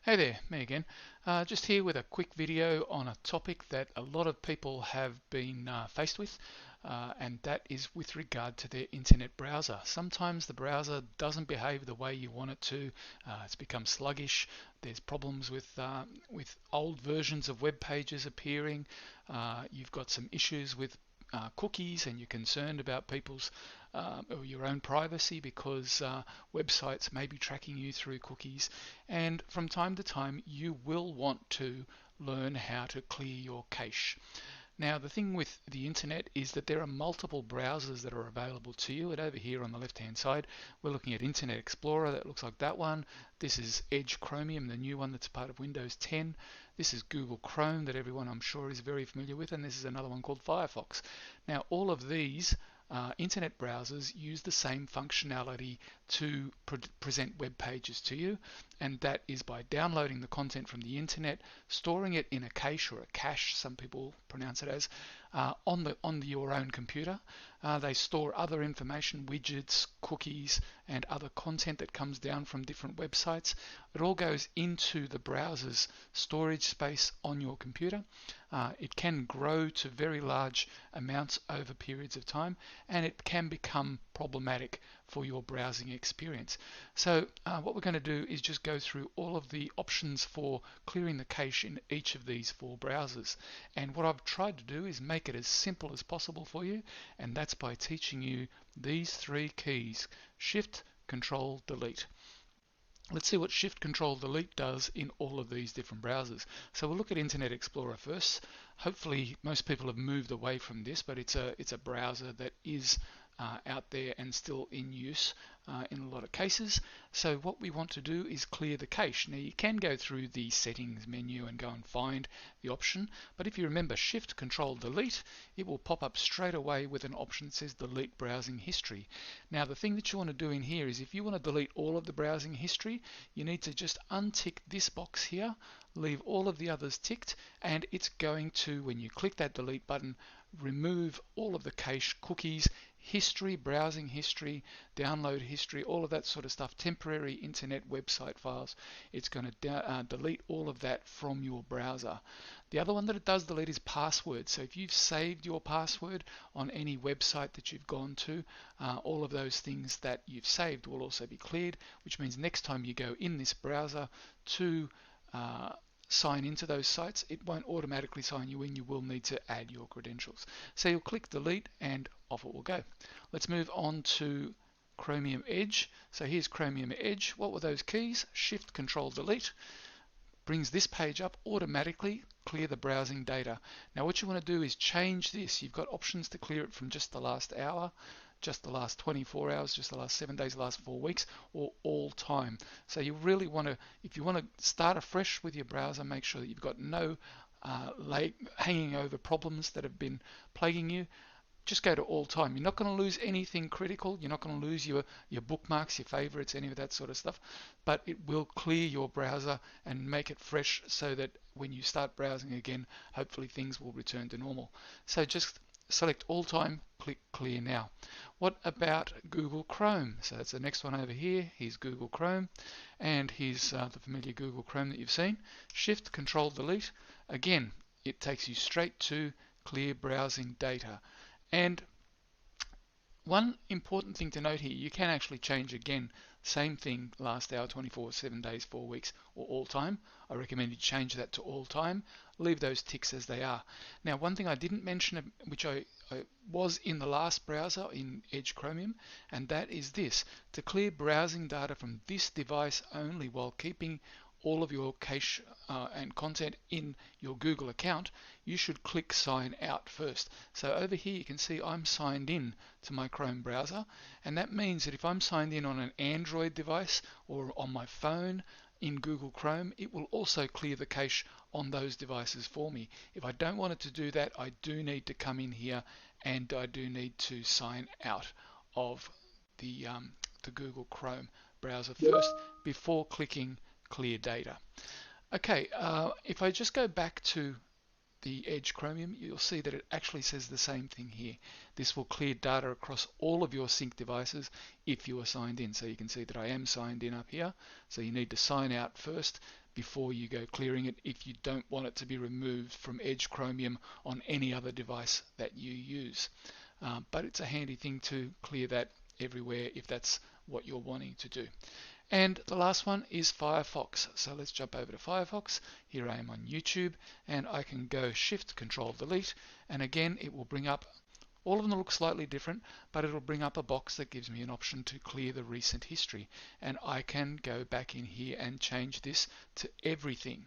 Hey there, me again. Just here with a quick video on a topic that a lot of people have been faced with, and that is with regard to their internet browser. Sometimes the browser doesn't behave the way you want it to. It's become sluggish. There's problems with old versions of web pages appearing. You've got some issues with cookies, and you're concerned about people's or your own privacy because websites may be tracking you through cookies. And from time to time, you will want to learn how to clear your cache. Now, the thing with the internet is that there are multiple browsers that are available to you. And over here on the left hand side, we're looking at Internet Explorer. That looks like that one. This is Edge Chromium, the new one that's part of Windows 10. This is Google Chrome that everyone I'm sure is very familiar with, and this is another one called Firefox. Now, all of these internet browsers use the same functionality to present web pages to you, and that is by downloading the content from the internet, storing it in a cache or a cache, some people pronounce it as, on your own computer. They store other information, widgets, cookies, and other content that comes down from different websites. It all goes into the browser's storage space on your computer. It can grow to very large amounts over periods of time, and it can become problematic for your browsing experience. So what we're going to do is just go through all of the options for clearing the cache in each of these four browsers. And what I've tried to do is make it as simple as possible for you, and that's by teaching you these three keys: Shift, Control, Delete. Let's see what Shift, Control, Delete does in all of these different browsers. So we'll look at Internet Explorer first. Hopefully most people have moved away from this, but it's a browser that is out there and still in use in a lot of cases. So what we want to do is clear the cache. Now you can go through the settings menu and go and find the option, but if you remember Shift, Control, Delete, it will pop up straight away with an option that says Delete Browsing History. Now the thing that you want to do in here is if you want to delete all of the browsing history, you need to just untick this box here, leave all of the others ticked, and it's going to, when you click that delete button, remove all of the cache, cookies, history, browsing history, download history, all of that sort of stuff, temporary internet website files. It's going to delete all of that from your browser. The other one that it does delete is password. So if you've saved your password on any website that you've gone to, all of those things that you've saved will also be cleared, which means next time you go in this browser to sign into those sites, it won't automatically sign you in. You will need to add your credentials. So you'll click delete and off it will go. Let's move on to Chromium Edge. So here's Chromium Edge. What were those keys? Shift, Control, Delete. Brings this page up automatically. Clear the browsing data. Now what you want to do is change this. You've got options to clear it from just the last hour, just the last 24 hours, just the last 7 days, the last 4 weeks, or all time. So you really want to, if you want to start afresh with your browser, make sure that you've got no hanging over problems that have been plaguing you. Just go to all time. You're not going to lose anything critical. You're not going to lose your bookmarks, your favorites, any of that sort of stuff. But it will clear your browser and make it fresh so that when you start browsing again, hopefully things will return to normal. So just select all time, click clear now. What about Google Chrome? So that's the next one over here. Here's Google Chrome, and here's the familiar Google Chrome that you've seen. Shift, Control, Delete. Again, it takes you straight to clear browsing data. And one important thing to note here, you can actually change again, same thing, last hour, 24, 7 days, 4 weeks, or all time. I recommend you change that to all time. Leave those ticks as they are. Now, one thing I didn't mention, which I was in the last browser in Edge Chromium, and that is this: to clear browsing data from this device only while keeping all of your cache and content in your Google account, you should click sign out first. So over here you can see I'm signed in to my Chrome browser, and that means that if I'm signed in on an Android device or on my phone in Google Chrome, it will also clear the cache on those devices for me. If I don't want it to do that, I do need to come in here and I do need to sign out of the Google Chrome browser first before clicking clear data. Okay, if I just go back to the Edge Chromium, you'll see that it actually says the same thing here. This will clear data across all of your sync devices if you are signed in. So you can see that I am signed in up here. So you need to sign out first before you go clearing it if you don't want it to be removed from Edge Chromium on any other device that you use. But it's a handy thing to clear that everywhere if that's what you're wanting to do. And the last one is Firefox. So let's jump over to Firefox. Here I am on YouTube, and I can go Shift Control Delete, and again it will bring up, all of them look slightly different, but it'll bring up a box that gives me an option to clear the recent history, and I can go back in here and change this to everything.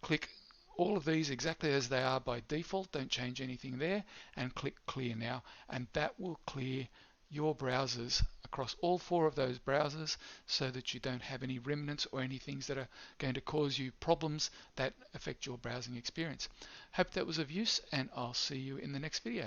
Click all of these exactly as they are by default, don't change anything there, and click Clear Now, and that will clear your browsers across all 4 of those browsers so that you don't have any remnants or any things that are going to cause you problems that affect your browsing experience. Hope that was of use, and I'll see you in the next video.